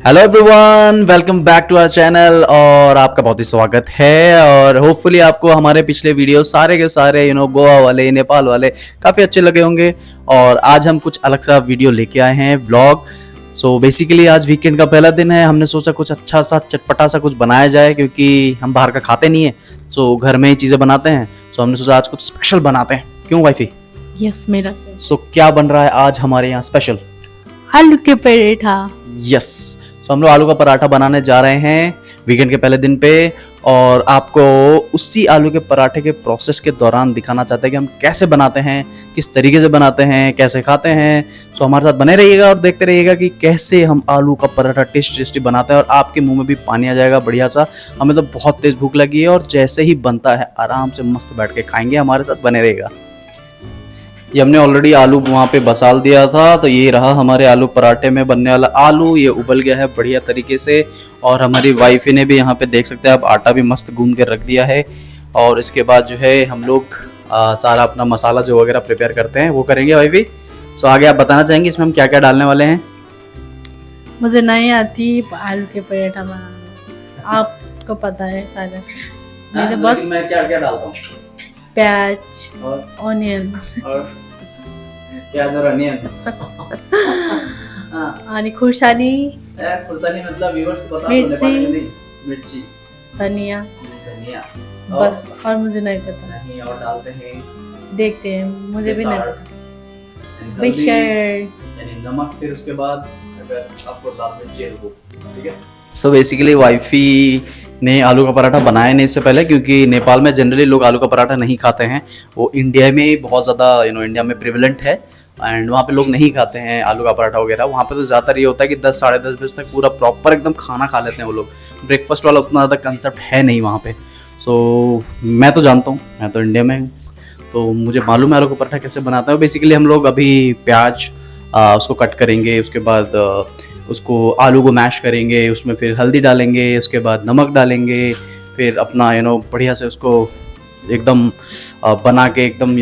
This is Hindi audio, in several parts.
Hello everyone, welcome back to our channel और आपका बहुत ही स्वागत है। और होपफुली आपको हमारे पिछले वीडियो सारे के सारे गोवा वाले, नेपाल वाले काफ़ी अच्छे लगे होंगे। और आज हम कुछ अलग सा वीडियो लेके आए हैं, व्लॉग। सो बेसिकली आज वीकेंड का पहला दिन है, हमने सोचा कुछ अच्छा सा चटपटा सा कुछ बनाया जाए क्योंकि हम बाहर का खाते नहीं है। सो घर में ही चीज़ें बनाते हैं। सो हमने सोचा आज कुछ स्पेशल बनाते हैं, क्यों वाइफी? यस मेरा। सो क्या बन रहा है आज हमारे यहाँ स्पेशल? आलू के पराठा। यस, तो हम लोग आलू का पराठा बनाने जा रहे हैं वीकेंड के पहले दिन पे। और आपको उसी आलू के पराठे के प्रोसेस के दौरान दिखाना चाहते हैं कि हम कैसे बनाते हैं, किस तरीके से बनाते हैं, कैसे खाते हैं। तो हमारे साथ बने रहिएगा और देखते रहिएगा कि कैसे हम आलू का पराठा टेस्टी बनाते हैं। और आपके मुंह में भी पानी आ जाएगा बढ़िया सा। हमें तो बहुत तेज भूख लगी है और जैसे ही बनता है आराम से मस्त बैठ के खाएंगे। हमारे साथ बने रहिएगा। ये हमने ऑलरेडी आलू वहाँ पे बसाल दिया था, तो ये रहा हमारे आलू पराठे में बनने वाला आलू। ये उबल गया है बढ़िया तरीके से। और हमारी वाइफ ने भी यहाँ पे देख सकते हैं आप, आटा भी मस्त गूंद के रख दिया है। और इसके बाद जो है हम लोग सारा अपना मसाला जो वगैरह प्रिपेयर करते हैं वो करेंगे वाइफी। तो आगे आप बताना चाहेंगे इसमें हम क्या क्या डालने वाले हैं? मुझे नहीं आती आलू के पराठा बनाना, आपको पता है सारा। मैं तो बस मैं क्या क्या डालता हूँ? प्याज, ऑनियन प्याज और अनियन आणि खुर्सानी, मतलब व्यूअर्स को बता दो, मिर्ची, धनिया, बस। और मुझे नहीं पता। नहीं, और डालते हैं, देखते हैं, मुझे भी नहीं पता। यानी नमक। फिर उसके बाद अगर आपको दाल में जेल हो, ठीक है। सो बेसिकली वाइफी ने आलू का पराठा बनाया नहीं इससे पहले, क्योंकि नेपाल में जनरली लोग आलू का पराठा नहीं खाते हैं। वो इंडिया में बहुत ज़्यादा इंडिया में प्रिवलेंट है। एंड वहाँ पे लोग नहीं खाते हैं आलू का पराठा वगैरह। वहाँ पे तो ज़्यादातर ये होता है कि 10 साढ़े 10 बजे तक पूरा प्रॉपर एकदम खाना खा लेते हैं वो लोग। ब्रेकफास्ट वाला उतना ज़्यादा कंसेप्ट है नहीं वहाँ पे। सो मैं तो जानता हूँ, मैं तो इंडिया में हूँ, तो मुझे मालूम है आलू का पराठा कैसे बनाते हैं। बेसिकली हम लोग अभी प्याज उसको कट करेंगे, उसके बाद उसको आलू को मैश करेंगे, उसमें फिर हल्दी डालेंगे, उसके बाद नमक डालेंगे, फिर अपना बढ़िया से उसको एकदम बना के एकदम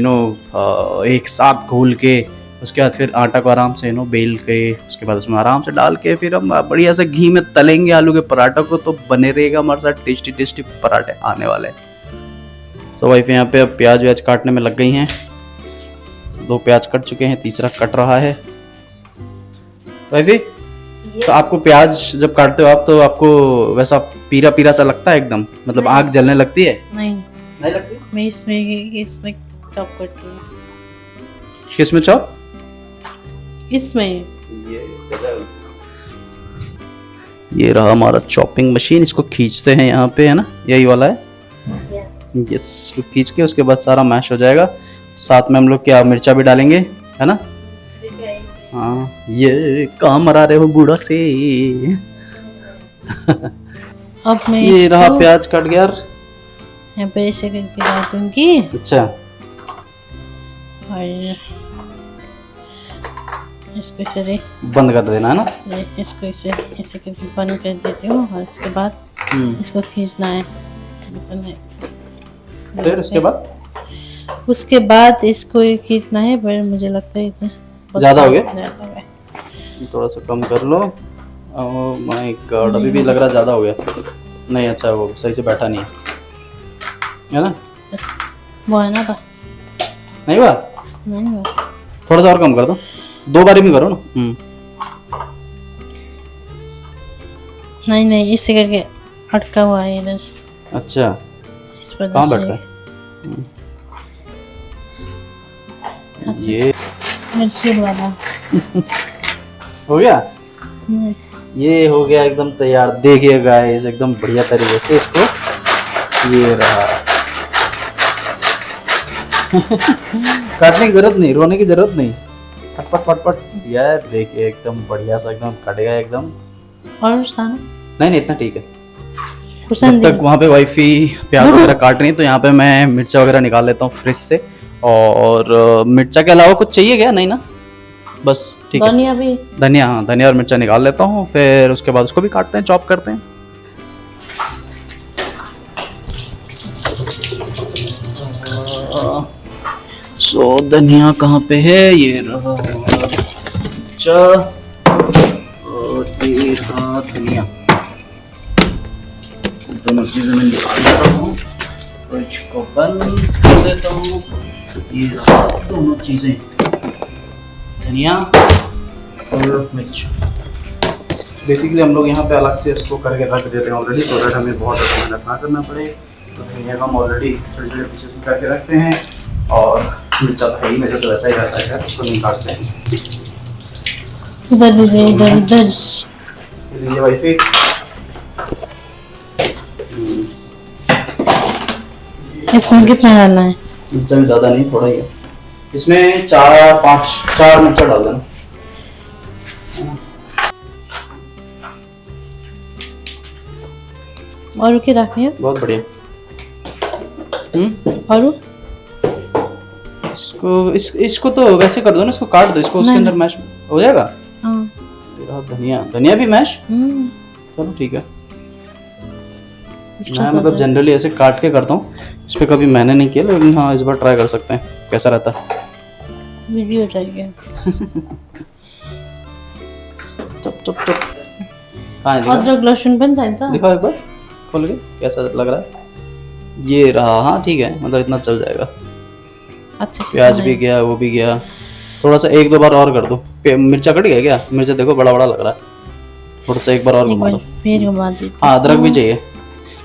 एक साथ घोल के, उसके बाद फिर आटा को आराम से बेल के, उसके बाद उसमें आराम से डाल के फिर हम बढ़िया से घी में तलेंगे आलू के पराठा को। तो बने रहेगा हमारे साथ टेस्टी पराठे आने वाले हैं। तो वाइफ यहाँ पे अब प्याज व्याज काटने में लग गई हैं। 2 प्याज कट चुके हैं, तीसरा कट रहा है। वाइफी, तो आपको प्याज जब काटते हो आप, तो आपको वैसा पीरा पीरा सा लगता है एकदम, मतलब आग जलने लगती है? नहीं लगती। मैं इसमें चॉप करती हूँ। किसमें चॉप? इसमें। ये रहा हमारा चॉपिंग मशीन। इसको खींचते हैं यहाँ पे, है ना, यही वाला है। यस, इसको खींच के उसके बाद सारा मैश हो जाएगा। साथ में हम लोग क्या मिर्चा भी डालेंगे, है ना? हाँ, ये कहाँ मरा रहे हो बूढ़ा से। अब मैं ये रहा प्याज कट गया, यहाँ पे ऐसे करके डाल दूंगी। अच्छा, और इसको इसे बंद कर देना है ना? इसको ऐसे करके बंद कर देती हूँ। और उसके बाद इसको खींचना है। फिर उसके बाद इसको खींचना है, पर मुझे लगता है इतना ज्यादा हो गया। थोड़ा सा कम कर लो। ओह माय गॉड, अभी भी लग रहा ज्यादा हो गया। नहीं, अच्छा, वो सही से बैठा नहीं है ना? वो है ना, था नहीं हुआ। थोड़ा सा और कम कर दो, 2 बारी में करो ना। नहीं, इससे करके अटका हुआ है इधर। अच्छा, इस वजह कहाँ से बैठ रहा है? ये मिर्ची वाला हो गया। ये हो गया एकदम तैयार। देखिए गाइस, एकदम बढ़िया तरीके से इसको, ये रहा। काटने की जरूरत नहीं, रोने की जरूरत नहीं, फटफट यार। देखिए एकदम बढ़िया सा एकदम कट गया एकदम। और साना नहीं, इतना ठीक है। जब तक वहाँ पे वाइफी प्याज वगैरह काट रही है, तो यहाँ पे मैं मिर्चा वगैरह निकाल लेता हूँ फ्रिज से। और मिर्चा के अलावा कुछ चाहिए क्या? नहीं ना, बस ठीक है। धनिया भी, धनिया, हाँ, धनिया और मिर्चा निकाल लेता हूँ। फिर उसके बाद उसको भी काटते हैं, चॉप करते हैं। सो धनिया कहाँ पे है? ये रहा। ये रहा धनिया, दोनों चीज़ें मैं निकाल लेता हूँ तो इसको बंद कर देता हूँ। ये रहा दोनों चीज़ें, धनिया और मिर्च। बेसिकली हम लोग यहाँ पे अलग से इसको करके रख देते हैं ऑलरेडी, सो दैट हमें बहुत ज़्यादा मेहनत ना करना पड़े। तो धनिया को हम ऑलरेडी छोटे छोटे पीसेस में करके रखते हैं, और मिर्चा भाई मेरे तो वैसा ही रहता है, उसको नहीं काटते हैं। इधर दीजिए, इधर इधर। ये वाईफाई इसमें कितना डालना है? मिर्चा भी ज़्यादा नहीं, थोड़ा ही है। इसमें 4 मिर्चा डाल देना। और क्या रखनी है? बहुत बढ़िया। और इसको तो वैसे कर दो ना, इसको काट दो, इसको उसके अंदर मैश हो जाएगा। हाँ। धनिया भी मैश। चलो ठीक है। मैं मतलब जनरली ऐसे काट के करता हूँ, इस पे कभी मैंने नहीं किया, लेकिन हाँ इस बार ट्राई कर सकते हैं कैसा रहता है। बिजी हो जाएगा। चुप कहाँ है? अदरक लहसुन बन जाएगा। दिखाओ एक बार खोल के कैसा लग रहा है। ये रहा, हाँ ठीक है, मतलब इतना चल जाएगा। अच्छा, प्याज भी गया, वो भी गया, थोड़ा सा 1-2 बार और कर दो। मिर्चा कट गया क्या? मिर्चा देखो बड़ा बड़ा लग रहा है, थोड़ा सा एक बार और घुमा दो। फिर घुमा देती। हाँ अदरक भी चाहिए,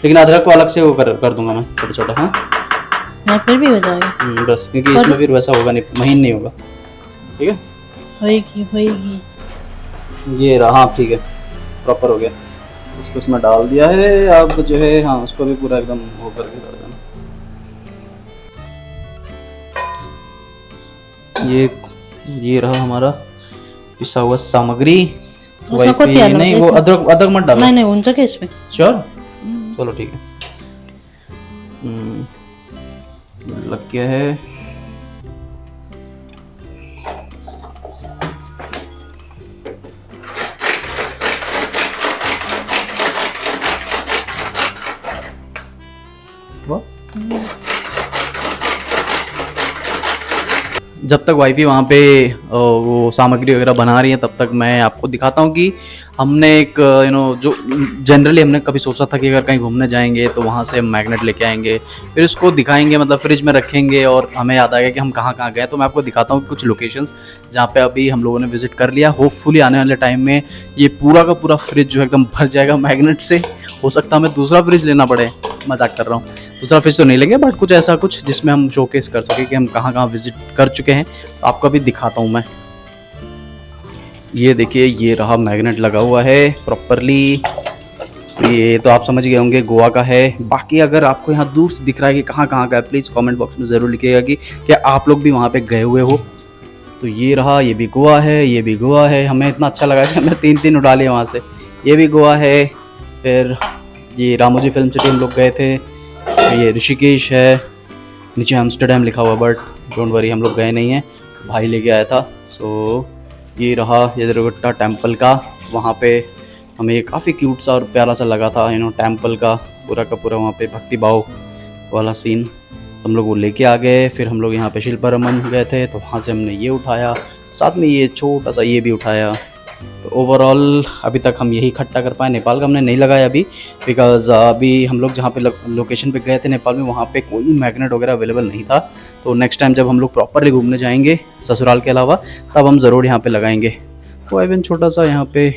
लेकिन अदरक को अलग से वो कर दूंगा मैं छोटा छोटा। हाँ मैं फिर भी हो जाएगा बस, क्योंकि इसमें फिर वैसा होगा नहीं, महीन नहीं होगा। ठीक है, होएगी। ये रहा, हाँ ठीक है, प्रॉपर हो गया। इसको इसमें डाल दिया है, अब जो है हाँ उसको भी पूरा एकदम वो करके कर देना। ये रहा हमारा पिसा हुआ सामग्री। नहीं वो अदरक मत डालो। नहीं हुन्छ क्या इसमें? श्योर, चलो ठीक है। लग गया है। जब तक वाइफी वहाँ पे वो सामग्री वगैरह बना रही है, तब तक मैं आपको दिखाता हूँ कि हमने एक जो जनरली हमने कभी सोचा था कि अगर कहीं घूमने जाएंगे तो वहाँ से हम मैग्नेट लेके आएंगे, फिर उसको दिखाएंगे, मतलब फ्रिज में रखेंगे, और हमें याद आएगा कि हम कहाँ कहाँ गए। तो मैं आपको दिखाता हूँ कुछ लोकेशंस जहाँ पे अभी हम लोगों ने विजिट कर लिया। होपफुली आने वाले टाइम में ये पूरा का पूरा फ्रिज जो है एकदम भर जाएगा मैग्नेट से। हो सकता है हमें दूसरा फ्रिज लेना पड़े, मजाक कर रहा हूँ, दूसरा फ्रिज तो नहीं लेंगे, बट कुछ ऐसा कुछ जिसमें हम शोकेस कर सके कि हम कहाँ कहाँ विजिट कर चुके हैं। तो आपको अभी दिखाता हूँ मैं। ये देखिए, ये रहा मैग्नेट लगा हुआ है प्रॉपरली। ये तो आप समझ गए होंगे गोवा का है। बाकी अगर आपको यहाँ दूर से दिख रहा है कि कहाँ कहाँ का है, प्लीज़ कमेंट बॉक्स में ज़रूर लिखिएगा कि क्या आप लोग भी वहाँ पे गए हुए हो। तो ये रहा, ये भी गोवा है, ये भी गोवा है। हमें इतना अच्छा लगा कि हमने 3 उठा लिए वहाँ से। ये भी गोवा है। फिर ये रामोजी फिल्म सिटी हम लोग गए थे। ये ऋषिकेश है, नीचे एम्स्टर्डम लिखा हुआ, बट डोंट वरी हम लोग गए नहीं हैं, भाई लेके आया था। सो ये रहा येदिरगुट्टा टेम्पल का। वहाँ पे हमें काफ़ी क्यूट सा और प्यारा सा लगा था, टेम्पल का पूरा वहाँ पे भक्ति भाव वाला सीन। हम लोग वो लेके आ गए। फिर हम लोग यहाँ पे शिल्पारामन गए थे, तो वहाँ से हमने ये उठाया, साथ में ये छोटा सा ये भी उठाया। तो ओवरऑल अभी तक हम यही इकट्ठा कर पाए। नेपाल का हमने नहीं लगाया अभी, बिकॉज़ अभी हम लोग जहाँ पे लोकेशन पे गए थे नेपाल में, वहाँ पे कोई मैग्नेट वगैरह अवेलेबल नहीं था। तो नेक्स्ट टाइम जब हम लोग प्रॉपरली घूमने जाएंगे ससुराल के अलावा, तब हम ज़रूर यहाँ पे लगाएंगे। तो इवन छोटा सा यहाँ पे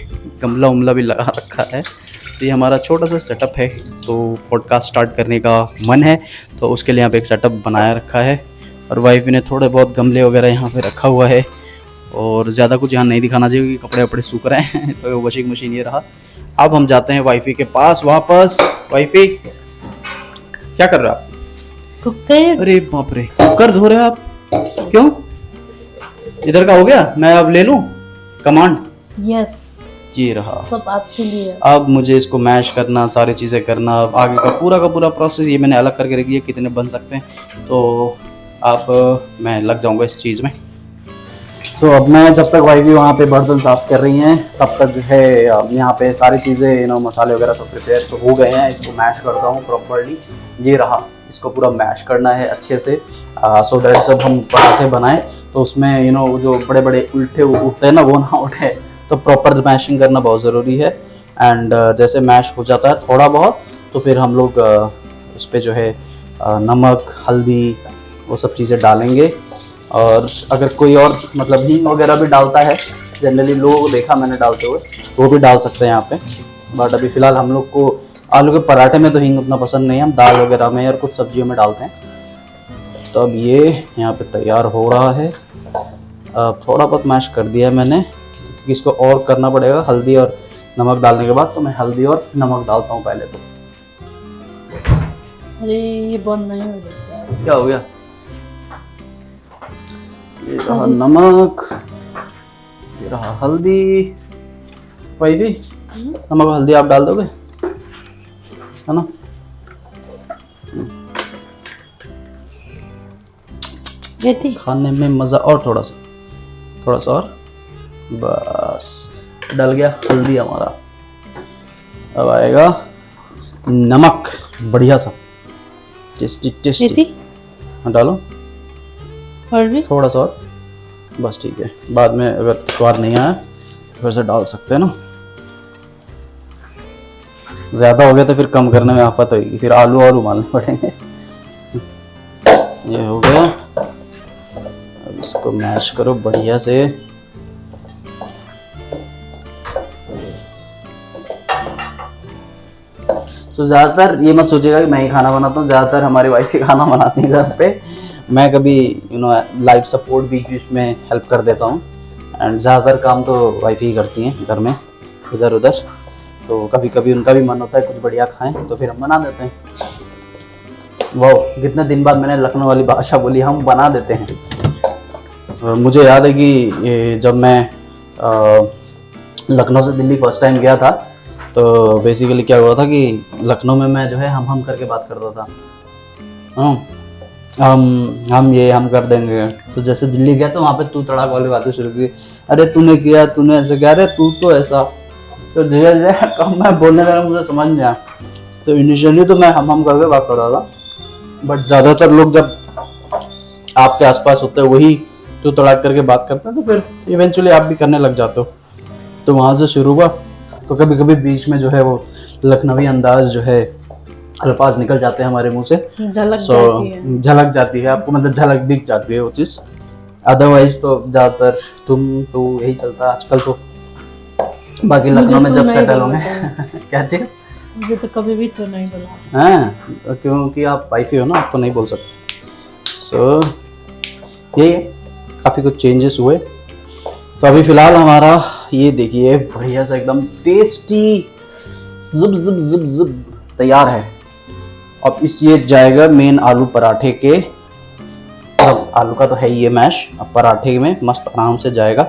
गमला उमला भी लगा रखा है। तो ये हमारा छोटा सा सेटअप है। तो पॉडकास्ट स्टार्ट करने का मन है, तो उसके लिए यहाँ पे एक सेटअप बनाया रखा है। और वाइफ ने थोड़े बहुत गमले वगैरह यहाँ पे रखा हुआ है, और ज़्यादा कुछ यहाँ नहीं दिखाना चाहिए क्योंकि कपड़े वपड़े सूख रहे हैं। तो वॉशिंग मशीन ये रहा। अब हम जाते हैं वाइफी के पास वापस। वाइफी क्या कर रहे हो आप? कुकर। अरे बाप रे, कुकर धो रहे हो आप? क्यों? इधर का हो गया, मैं अब ले लूँ कमांड? यस, ये रहा, सब आपके लिए। अब मुझे इसको मैश करना, सारी चीज़ें करना, अब आगे का पूरा प्रोसेस ये मैंने अलग करके रख दिया, कितने बन सकते हैं। तो अब मैं लग जाऊंगा इस चीज़ में। सो अब मैं जब तक वाइफ भी वहाँ पे बर्तन साफ़ कर रही हैं, तब तक जो है यहाँ पे सारी चीज़ें मसाले वगैरह सब प्रिपेयर तो हो गए हैं। इसको मैश करता हूँ प्रॉपरली। ये रहा, इसको पूरा मैश करना है अच्छे से, सो दैट जब हम पराठे बनाएं तो उसमें जो बड़े बड़े उल्टे उठते हैं ना, वो ना उठे। तो प्रॉपर मैशिंग करना बहुत ज़रूरी है। एंड जैसे मैश हो जाता है थोड़ा बहुत, तो फिर हम लोग उस पर जो है नमक, हल्दी, वो सब चीज़ें डालेंगे। और अगर कोई और मतलब हींग वगैरह भी डालता है, जनरली लोगों को देखा मैंने डालते हुए, वो भी डाल सकते हैं यहाँ पे। बट अभी फ़िलहाल हम लोग को आलू के पराठे में तो हींग उतना पसंद नहीं है, हम दाल वगैरह में और कुछ सब्जियों में डालते हैं। तो अब ये यहाँ पे तैयार हो रहा है। अब थोड़ा बहुत मैश कर दिया है मैंने, क्योंकि इसको और करना पड़ेगा हल्दी और नमक डालने के बाद। तो मैं हल्दी और नमक डालता हूँ पहले तो। अरे ये बंद नहीं हो रहा। क्या हो गया? ये रहा नमक, ये रहा हल्दी। वही भी नमक हल्दी आप डाल दोगे, है ना? ये थी खाने में मज़ा। और थोड़ा सा और, बस डल गया हल्दी हमारा। अब आएगा नमक, बढ़िया सा टेस्टी ये टेस्टी। थी हाँ डालो और भी थोड़ा सा और, बस ठीक है। बाद में अगर स्वाद नहीं आया तो फिर से डाल सकते हैं ना। ज़्यादा हो गया तो फिर कम करने में आफत होगी, फिर आलू और उबालने पड़ेंगे। ये हो गया। अब इसको मैश करो बढ़िया से। तो ज़्यादातर ये मत सोचेगा कि मैं ही खाना बनाता हूँ, ज़्यादातर हमारी वाइफ ही खाना बनाती है घर पे। मैं कभी लाइफ सपोर्ट भी इसमें हेल्प कर देता हूँ। एंड ज़्यादातर काम तो वाइफ ही करती हैं घर में, इधर उधर। तो कभी कभी उनका भी मन होता है कुछ बढ़िया खाएं, तो फिर हम बना देते हैं। वाह, कितने दिन बाद मैंने लखनऊ वाली भाषा बोली, हम बना देते हैं। मुझे याद है कि जब मैं लखनऊ से दिल्ली फर्स्ट टाइम गया था, तो बेसिकली क्या हुआ था कि लखनऊ में मैं जो है हम करके बात करता था। हम कर देंगे। तो जैसे दिल्ली गया तो वहाँ पे तू तड़ाक वाली बातें शुरू की। अरे तूने किया, तूने ऐसे किया, अरे तू तो ऐसा। तो धीरे धीरे कब मैं बोलने लगा मुझे समझ नहीं आया। तो इनिशियली तो मैं हम करके बात कर रहा था, बट ज़्यादातर लोग जब आपके आसपास होते हैं वही तू तड़ाक करके बात करते हैं, तो फिर इवेंचुअली आप भी करने लग जाते हो। तो वहाँ से शुरू हुआ। तो कभी कभी बीच में जो है वो लखनवी अंदाज जो है, अल्फाज निकल जाते हैं हमारे मुंह से, झलक जाती है। झलक जाती है आपको, मतलब झलक दिख जाती है वो चीज़। अदरवाइज तो ज़्यादातर तुम तो यही चलता है आजकल तो। बाकी लखनऊ में जब सेटल होंगे क्या चीज़? मुझे तो कभी भी तो नहीं बोला। हाँ, क्योंकि आप वाइफ ही हो ना, आपको नहीं बोल सकते। सो यही है, काफ़ी कुछ चेंजेस हुए। तो अभी फ़िलहाल हमारा ये देखिए बढ़िया सा एकदम टेस्टी जुब जुब जुब जुब तैयार है। अब इस ये जाएगा मेन आलू पराठे के, अब आलू का तो है ही ये मैश, अब पराठे में मस्त आराम से जाएगा।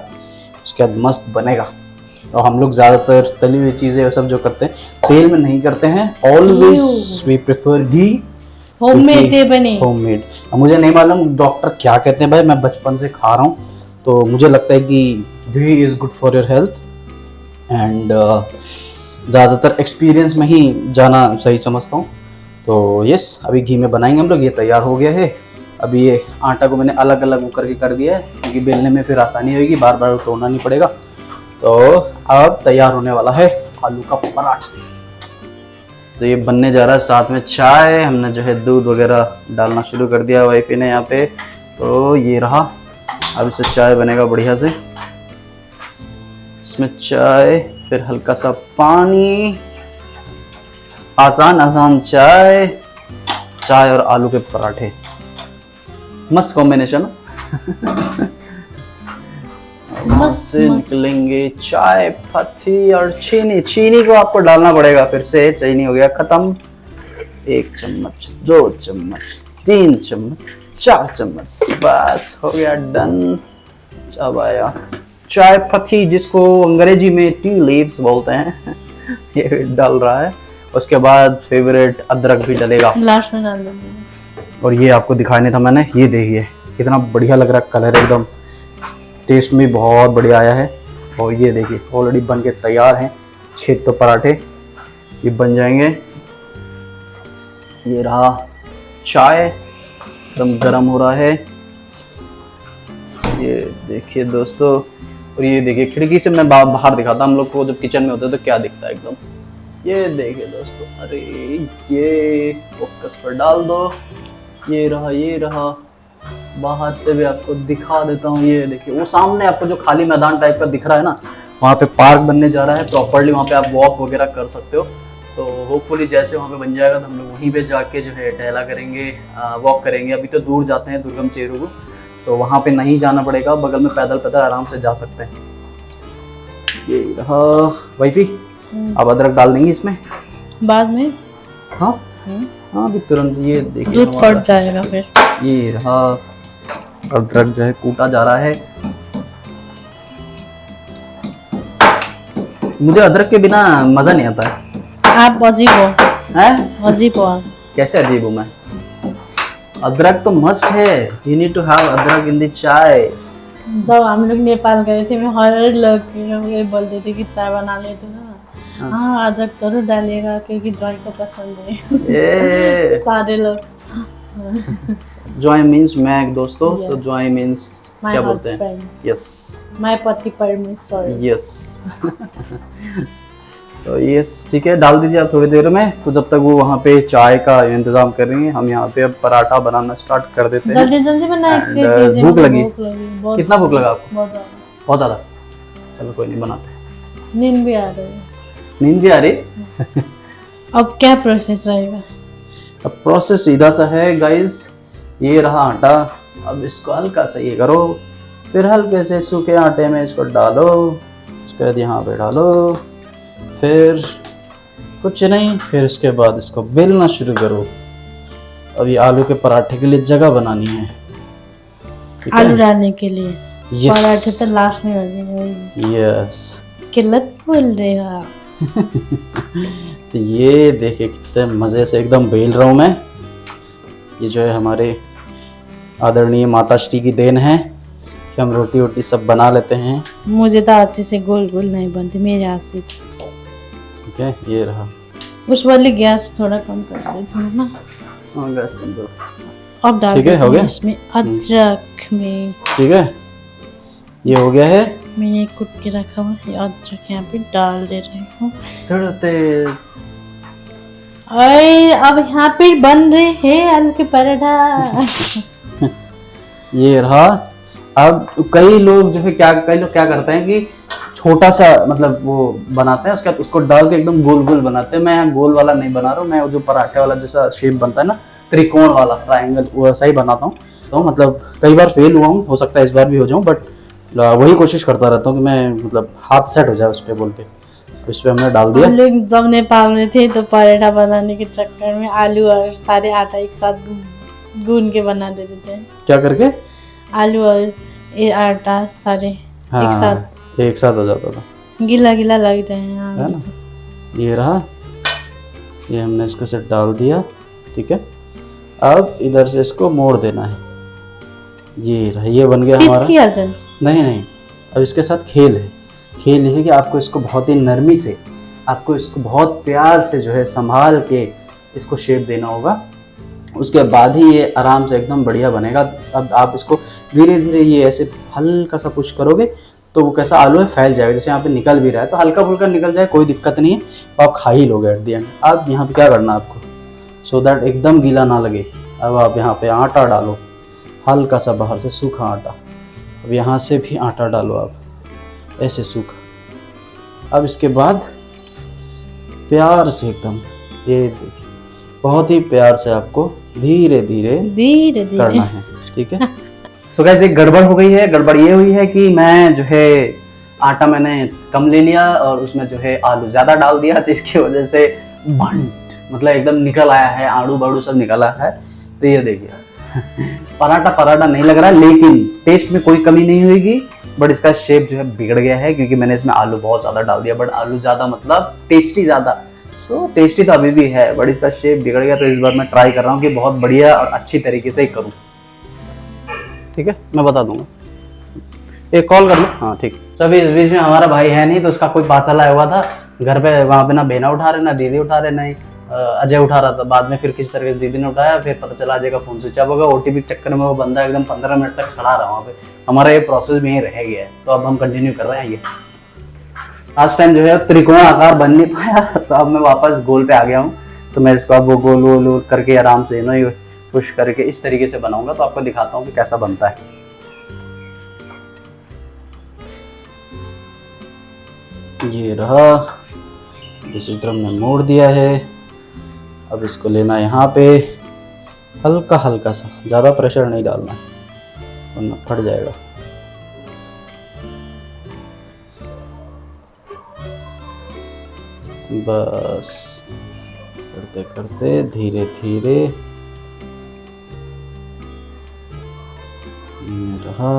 उसके बाद मस्त बनेगा। और हम लोग ज़्यादातर तली हुई चीज़ें सब जो करते हैं तेल में नहीं करते हैं, always we prefer ghee, homemade बने। होममेड। मुझे नहीं मालूम डॉक्टर क्या कहते हैं भाई, मैं बचपन से खा रहा हूँ, तो मुझे लगता है कि ghee is good for your health. And ज़्यादातर एक्सपीरियंस में ही जाना सही समझता हूँ। तो यस, अभी घी में बनाएंगे हम लोग। ये तैयार हो गया है। अभी ये आटा को मैंने अलग अलग करके कर दिया है, क्योंकि बेलने में फिर आसानी होगी, बार बार तोड़ना नहीं पड़ेगा। तो अब तैयार होने वाला है आलू का पराठा। तो ये बनने जा रहा है, साथ में चाय। हमने जो है दूध वगैरह डालना शुरू कर दिया वाइफी ने यहाँ पे। तो ये रहा, अब इससे चाय बनेगा बढ़िया से। इसमें चाय, फिर हल्का सा पानी, आसान आसान चाय, चाय और आलू के पराठे, मस्त कॉम्बिनेशन। मस्त निकलेंगे चाय पत्ती और चीनी। चीनी को आपको डालना पड़ेगा फिर से, चीनी हो गया खत्म। 1 चम्मच, 2 चम्मच, 3 चम्मच, 4 चम्मच, बस हो गया डन। अब आया चाय पत्ती, जिसको अंग्रेजी में टी लीव्स बोलते हैं, ये डाल रहा है। उसके बाद फेवरेट अदरक भी डलेगा, लास्ट में डाल देंगे। और ये आपको दिखाने था मैंने, ये देखिए कितना बढ़िया लग रहा है कलर, एकदम टेस्ट में बहुत बढ़िया आया है। और ये देखिए ऑलरेडी बन के तैयार हैं 6 तो पराठे, ये बन जाएंगे। ये रहा चाय, एकदम गर्म हो रहा है। ये देखिए दोस्तों, और ये देखिए खिड़की से मैं बाहर दिखाता हम लोग को, जब किचन में होते तो क्या दिखता है एकदम। ये देखिए दोस्तों, अरे ये फोकस पर डाल दो, ये रहा। बाहर से भी आपको दिखा देता हूँ, ये देखिए वो सामने आपको जो खाली मैदान टाइप का दिख रहा है ना, वहाँ पे पार्क बनने जा रहा है प्रॉपर्ली, वहाँ पे आप वॉक वगैरह कर सकते हो। तो होपफुली जैसे वहाँ पे बन जाएगा तो हम लोग वहीं पे जाके जो है टहला करेंगे, वॉक करेंगे। अभी तो दूर जाते हैं दुर्गम चेरू, तो वहाँ पे नहीं जाना पड़ेगा, बगल में पैदल आराम से जा सकते हैं। ये रहा वाइफी, अब अदरक डाल देंगे इसमें बाद में। हाँ हाँ अभी तुरंत। ये देखिए दूध फट जाएगा फिर। ये रहा अदरक जो है कूटा जा रहा है। मुझे अदरक के बिना मजा नहीं आता है। आप अजीब हो। हैं? अजीब हो आप। कैसे अजीब हूँ मैं? अदरक तो मस्ट है, यू नीड टू हैव अदरक इन द चाय। जब हम लोग नेपाल गए थे, मैं हर लोग ये बोलते थे कि चाय बना लेते ना, हाँ अदरक जरूर डालिएगा क्योंकि जॉय को पसंद है। सारे लोग। जॉय मीन्स मैग दोस्तों, तो जॉय मीन्स क्या बोलते हैं? यस, माय पति परमिट, सॉरी। यस। तो यस ठीक है, डाल दीजिए आप थोड़ी देर में। तो जब तक वो वहाँ पे चाय का इंतजाम कर रही हैं, हम यहाँ पे अब पराठा बनाना स्टार्ट कर देते हैं। जल्दी जल्दी बनाइए। भूख लगी? बहुत कितना भूख लगा आपको? बहुत ज़्यादा। चलो कोई नहीं, बनाते हैं। नींद भी आ रही है। नींद भी आ रही? अब क्या प्रोसेस रहेगा? अब प्रोसेस सीधा सा है गाइस, ये रहा आटा। अब इसको हल्का सा ये करो, फिर हल्के से सूखे आटे में इसको डालो, उसके बाद यहाँ पे डालो, फिर कुछ नहीं, फिर उसके बाद इसको बेलना शुरू करो। अब ये आलू के पराठे के लिए जगह बनानी है। आलू डालने के लिए यस, पराठे तो लास्ट में डालेंगे। यस, किल्लत बोल रहे हो आप। तो ये देखिए कितने मज़े से एकदम बेल रहा हूँ मैं। ये जो है हमारे आदरणीय माता श्री की देन है कि हम रोटी वोटी सब बना लेते हैं। मुझे तो अच्छे से गोल गोल नहीं बनती मेरे हाथ से। ठीक है, ये रहा। उस वाली गैस थोड़ा कम कर देती हूँ ना। हाँ गैस कम करो। अब डाल ठीक है, हो गया इसमें अदरक में। ठीक है, ये हो गया है। मैंने कूट के रखा हुआ है अदरक, यहाँ पे डाल दे रही हूँ। थोड़ा तेज। और अब यहाँ पे बन रहे हैं आलू के पराठा। ये रहा। अब कई लोग जो है कई लोग क्या करते हैं कि छोटा सा मतलब वो बनाते हैं, उसके बाद उसको डाल के एकदम गोल गोल बनाते हैं। मैं यहाँ गोल वाला नहीं बना रहा हूँ, मैं वो जो पराठे वाला जैसा शेप बनता है ना, त्रिकोण वाला, ट्रायंगल, वैसा ही बनाता हूँ। तो मतलब कई बार फेल हुआ हूँ, हो सकता है इस बार भी हो जाऊँ, बट वही कोशिश करता रहता हूँ कि मैं मतलब हाथ सेट हो जाए उस पर बोल के। इस पर हमने डाल दिया। हम लोग जब नेपाल में थे तो पराठा बनाने के चक्कर में आलू और सारे आटा एक साथ गूंद के बना देते थे। क्या करके? आलू और ये आटा सारे एक साथ हो जाता था। गीला गीला लग रहे हैं है ना। ये रहा, ये हमने इसको से डाल दिया। ठीक है, अब इधर से इसको मोड़ देना है। ये रहा, ये बन गया हमारा। नहीं, अब इसके साथ खेल है। खेल है कि आपको इसको बहुत ही नरमी से, आपको इसको बहुत प्यार से जो है संभाल के इसको शेप देना होगा। उसके बाद ही ये आराम से एकदम बढ़िया बनेगा। अब आप इसको धीरे धीरे ये ऐसे हल्का सा पुश करोगे तो वो कैसा आलू है फैल जाएगा। जैसे यहाँ पे निकल भी रहा है तो हल्का फुल्का निकल जाए, कोई दिक्कत नहीं है, तो आप खा ही लोगे एट द एंड। अब यहाँ पे क्या करना है आपको, सो दैट एकदम गीला ना लगे। अब आप यहाँ पे आटा डालो, हल्का सा बाहर से सूखा आटा। अब यहाँ से भी आटा डालो आप, ऐसे सूखा। अब इसके बाद प्यार से एकदम, ये देखिए बहुत ही प्यार से आपको धीरे धीरे करना है। ठीक है। सो गाइस एक गड़बड़ हो गई है। गड़बड़ ये हुई है कि मैं जो है आटा मैंने कम ले लिया और उसमें जो है आलू ज़्यादा डाल दिया, जिसकी वजह से बंट मतलब एकदम निकल आया है, आड़ू बाड़ू सब निकल आया है। तो ये देखिए पराठा नहीं लग रहा, लेकिन टेस्ट में कोई कमी नहीं होगी, बट इसका शेप जो है बिगड़ गया है क्योंकि मैंने इसमें आलू बहुत ज़्यादा डाल दिया। बट आलू ज़्यादा मतलब टेस्टी ज़्यादा, सो टेस्टी तो अभी भी है, बट इसका शेप बिगड़ गया। तो इस बार मैं ट्राई कर रहा हूँ कि बहुत बढ़िया और अच्छी तरीके से करूँ। ठीक है, मैं बता दूंगा। एक कॉल कर लो। हाँ ठीक। तो अभी इस बीच में हमारा भाई है नहीं, तो उसका कोई पार्सल आया हुआ था घर पे, वहाँ पे ना बहना उठा रहे, ना दीदी उठा रहे, नहीं अजय उठा रहा था, बाद में फिर किसी तरह से दीदी ने उठाया, फिर पता चला अजय का फोन स्विच ऑफ होगा। ओटीपी के चक्कर में वो बंदा एकदम 15 मिनट तक खड़ा रहा वहाँ पे। हमारा ये प्रोसेस भी यहीं रह गया है, तो अब हम कंटिन्यू कर रहे हैं। ये लास्ट टाइम जो है त्रिकोण आकार बन नहीं पाया, तो अब मैं वापस गोल पे आ गया हूँ। तो मैं इसको अब वो गोल गोल करके आराम से ये पुश करके इस तरीके से बनाऊंगा, तो आपको दिखाता हूँ कि कैसा बनता है। ये रहा, दूसरी तरफ में मोड़ दिया है। अब इसको लेना यहाँ पे हल्का हल्का सा, ज़्यादा प्रेशर नहीं डालना वरना फट जाएगा। बस करते करते धीरे धीरे ये रहा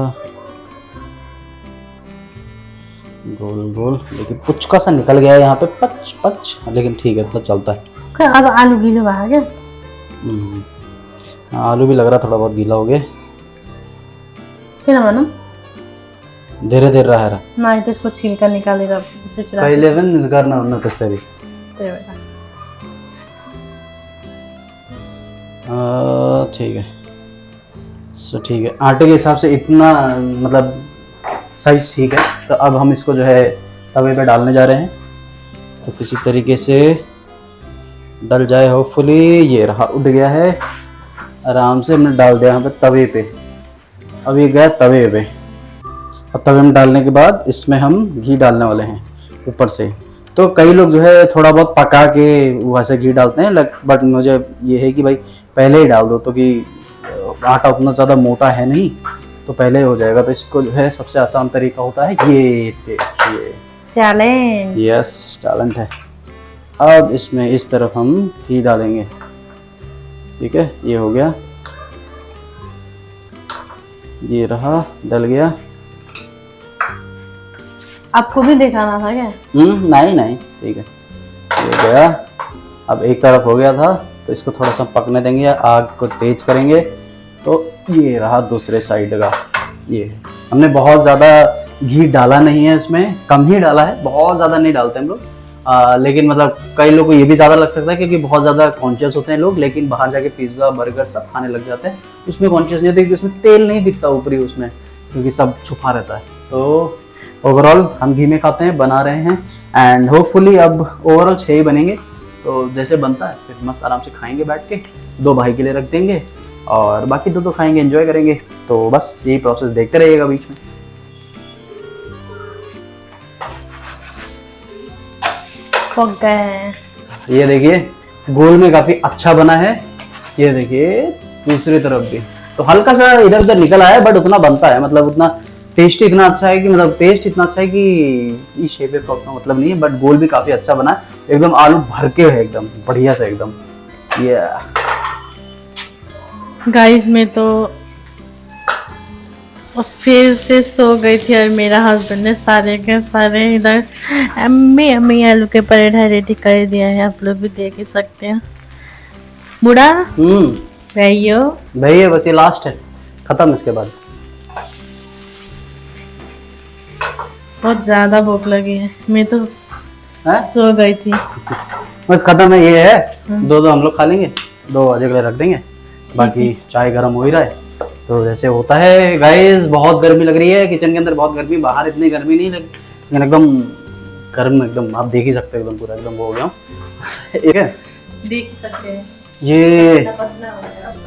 गोल गोल, लेकिन पुचका सा निकल गया है यहाँ पे, पच पच, लेकिन ठीक है, इतना चलता है। आज आलू गीला हुआ क्या? आलू भी लग रहा थोड़ा बहुत गीला हो गया। किन भनौँ धेरै धेरै राखेर नहीं, त्यसको छिल्का निकालेर कहिले पनि गर्न हुन्न त्यसरी। त्यही भएर ठीक है, सो ठीक है, आटे के हिसाब से इतना मतलब साइज ठीक है। तो अब हम इसको जो है तवे पे डालने जा रहे हैं, तो किसी तरीके से डल जाए होपफुली। ये रहा, उठ गया है, आराम से हमने डाल दिया यहाँ पे तवे पे। अब ये गया तवे पे। अब तवे में डालने के बाद इसमें हम घी डालने वाले हैं ऊपर से। तो कई लोग जो है थोड़ा बहुत पका के वैसे घी डालते हैं, बट मुझे ये है कि भाई पहले ही डाल दो, तो कि आटा उतना ज़्यादा मोटा है नहीं, तो पहले हो जाएगा। तो इसको जो है सबसे आसान तरीका होता है ये टैलेंट। यस, टैलेंट है। अब इसमें इस तरफ हम घी डालेंगे, ठीक है, ये हो गया, ये रहा, डल गया। आपको भी दिखाना था क्या? नहीं, ठीक है, ये गया। अब एक तरफ हो गया था, तो इसको थोड़ा सा पकने देंगे, आग को तेज करेंगे। तो ये रहा दूसरे साइड का। ये हमने बहुत ज़्यादा घी डाला नहीं है इसमें, कम ही डाला है, बहुत ज़्यादा नहीं डालते हम लोग। लेकिन मतलब कई लोग को ये भी ज़्यादा लग सकता है क्योंकि बहुत ज़्यादा कॉन्शियस होते हैं लोग, लेकिन बाहर जाके पिज्ज़ा बर्गर सब खाने लग जाते हैं, उसमें कॉन्शियस नहीं होते, उसमें तेल नहीं दिखता ऊपरी उसमें, क्योंकि सब छुपा रहता है। तो ओवरऑल हम घी में खाते हैं, बना रहे हैं, एंड होपफुली अब ओवरऑल 6 ही बनेंगे। तो जैसे बनता है फिर मस्त आराम से खाएंगे बैठ के, 2 भाई के लिए रख देंगे और बाकी 2 खाएंगे, एंजॉय करेंगे। तो बस यही प्रोसेस देखते रहिएगा बीच में। पक गए हैं। ये देखिए गोल में काफी अच्छा बना है। ये देखिए दूसरी तरफ भी तो हल्का सा इधर उधर निकल आया, बट उतना बनता है, मतलब उतना टेस्ट इतना अच्छा है कि मतलब टेस्ट इतना अच्छा है कि इस शेप पे का मतलब नहीं है, बट गोल भी काफी अच्छा बना है। एकदम आलू भर के है, एकदम बढ़िया से एकदम। ये गाइस मैं तो फिर से सो गई थी और मेरा हस्बैंड ने सारे के सारे इधर अम्मी आलू के पराठा रेडी कर दिया है, आप लोग भी देख ही सकते हैं। बूढ़ा भैया बस ये लास्ट है, खत्म। इसके बाद बहुत ज्यादा भूख लगी है, मैं तो सो गई थी। बस खत्म है, ये है। 2 हम लोग खा लेंगे, 2 अजय के लिए रख देंगे, बाकी चाय गर्म हो ही रहा है। तो जैसे होता है गाइस, बहुत गर्मी लग रही है किचन के अंदर, बहुत गर्मी, बाहर इतनी गर्मी नहीं लेकिन एकदम गर्म, एकदम आप देख ही सकते हो, एकदम पूरा एकदम हो गया। ठीक है, देख सकते हैं ये।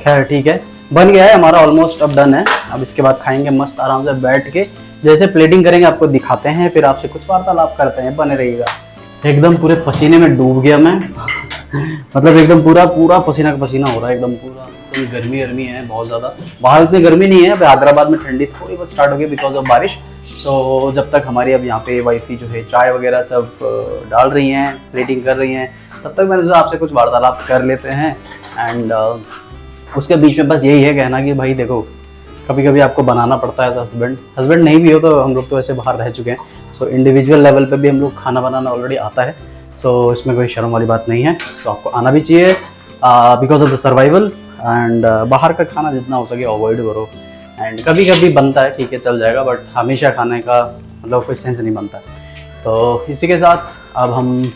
खैर ठीक है, बन गया है हमारा, ऑलमोस्ट अब डन है। अब इसके बाद खाएंगे मस्त आराम से बैठ के, जैसे प्लेटिंग करेंगे आपको दिखाते हैं, फिर आपसे कुछ वार्तालाप करते हैं, बने रहिएगा। एकदम पूरे पसीने में डूब गया मैं, मतलब एकदम पूरा पसीना का पसीना हो रहा है, एकदम पूरा। तो गर्मी है बहुत ज़्यादा, बाहर इतनी गर्मी नहीं है, अब हैदराबाद में ठंडी थोड़ी बहुत स्टार्ट हो गई बिकॉज ऑफ बारिश। तो जब तक हमारी अब यहाँ पे वाइफी जो है चाय वगैरह सब डाल रही हैं, प्लेटिंग कर रही हैं, तब तक मैंने सोचा आपसे कुछ वार्तालाप कर लेते हैं। एंड उसके बीच में बस यही है कहना कि भाई देखो, कभी कभी आपको बनाना पड़ता है। हस्बैंड नहीं भी हो तो हम लोग तो ऐसे बाहर रह चुके हैं, सो इंडिविजुअल लेवल पे भी हम लोग खाना बनाना ऑलरेडी आता है, सो इसमें कोई शर्म वाली बात नहीं है। तो आपको आना भी चाहिए because of the survival. And बाहर का खाना जितना हो सके अवॉइड करो, एंड कभी कभी बनता है ठीक है चल जाएगा, बट हमेशा खाने का मतलब कोई सेंस नहीं बनता। तो इसी के साथ अब हम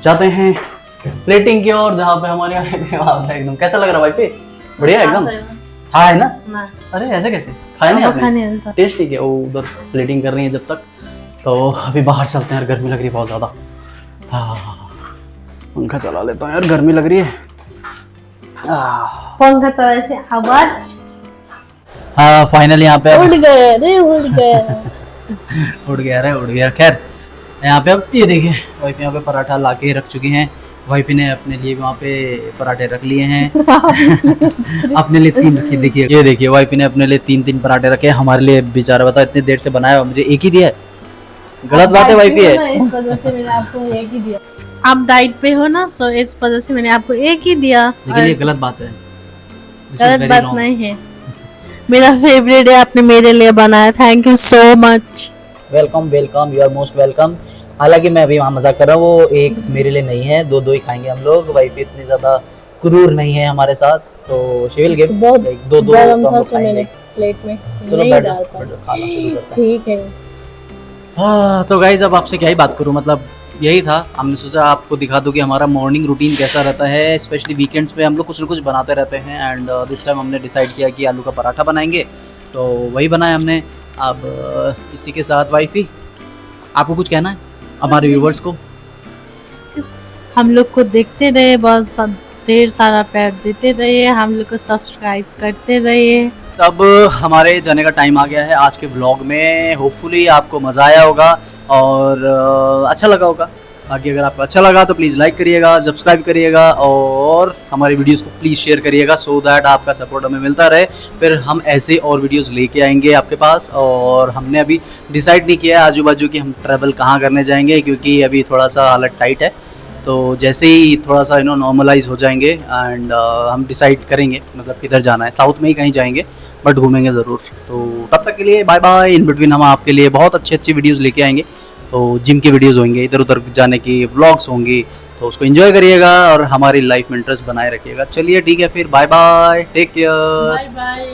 जाते हैं प्लेटिंग की और जहाँ पे हमारे एकदम कैसा लग रहा है वाइफी? बढ़िया एकदम। हाँ है ना? अरे ऐसे कैसे खाया नहीं आपने? टेस्ट ठीक है। वो उधर प्लेटिंग कर रही है जब तक, तो अभी बाहर चलते हैं यार, गर्मी लग रही है बहुत ज्यादा। पंखा चला लेता हूँ यार, गर्मी लग रही है। पंखा चलाने से आवाज। हाँ फाइनली यहाँ पे उड़ गया रे, उड़ गया उड़ गया रे, उड़ गया। खैर यहाँ पे अब ये देखिए वाइफ यहाँ पे पराठा ला के रख चुकी हैं। वाइफ ने अपने लिए वहाँ पे पराठे रख लिए हैं अपने लिए 3 रखे। देखिए ये देखिए वाइफ ने अपने लिए 3 पराठे रखे। हमारे लिए बेचारा बता इतनी देर से बनाया, मुझे एक ही दिया है। गलत बात है वाइफी है, इस वजह से मैंने आपको एक ही दिया। आप डाइट पे हो ना, सो इस वजह से मैंने आपको एक ही दिया। लेकिन ये गलत बात है, गलत बात नहीं है। मेरा फेवरेट है, आपने मेरे लिए बनाया। Thank you so much. Welcome welcome, you are most welcome. हालांकि मैं अभी वहाँ मजाक कर रहा हूँ, वो एक मेरे लिए नहीं है, 2 ही खाएंगे हम लोग। वाइफ इतनी ज्यादा क्रूर नहीं है हमारे साथ, तो शी विल गिव 2 तो हम लोग खाएंगे। प्लेट में चलो बैठ जाओ, खाना शुरू करते हैं। ठीक है। हाँ तो गाइस अब आपसे क्या ही बात करूँ, मतलब यही था। हमने सोचा आपको दिखा दूँ कि हमारा मॉर्निंग रूटीन कैसा रहता है। स्पेशली वीकेंड्स पे हम लोग कुछ न कुछ बनाते रहते हैं। एंड दिस टाइम हमने डिसाइड किया कि आलू का पराठा बनाएंगे, तो वही बनाया हमने। अब इसी के साथ वाइफी आपको कुछ कहना है हमारे व्यूवर्स को? हम लोग को देखते रहिए, बहुत ढेर सारा प्यार देते रहिए, हम लोग को सब्सक्राइब करते रहिए। अब हमारे जाने का टाइम आ गया है आज के व्लॉग में। होपफुली आपको मज़ा आया होगा और अच्छा लगा होगा। बाकी अगर आपको अच्छा लगा तो प्लीज़ लाइक करिएगा, सब्सक्राइब करिएगा और हमारे वीडियोस को प्लीज़ शेयर करिएगा, सो दैट आपका सपोर्ट हमें मिलता रहे। फिर हम ऐसे और वीडियोस लेके आएंगे आपके पास। और हमने अभी डिसाइड नहीं किया आजू बाजू कि हम ट्रैवल कहाँ करने जाएंगे, क्योंकि अभी थोड़ा सा हालत टाइट है। तो जैसे ही थोड़ा सा नॉर्मलाइज हो जाएंगे एंड हम डिसाइड करेंगे मतलब किधर जाना है। साउथ में ही कहीं जाएंगे बट घूमेंगे ज़रूर। तो तब तक के लिए बाय बाय। इन बिटवीन हम आपके लिए बहुत अच्छी वीडियोस लेके आएंगे। तो जिम के वीडियोस होंगे, इधर उधर जाने की व्लॉग्स होंगी, तो उसको एंजॉय करिएगा और हमारी लाइफ में इंटरेस्ट बनाए रखिएगा। चलिए ठीक है फिर, bye bye, take care. Bye bye.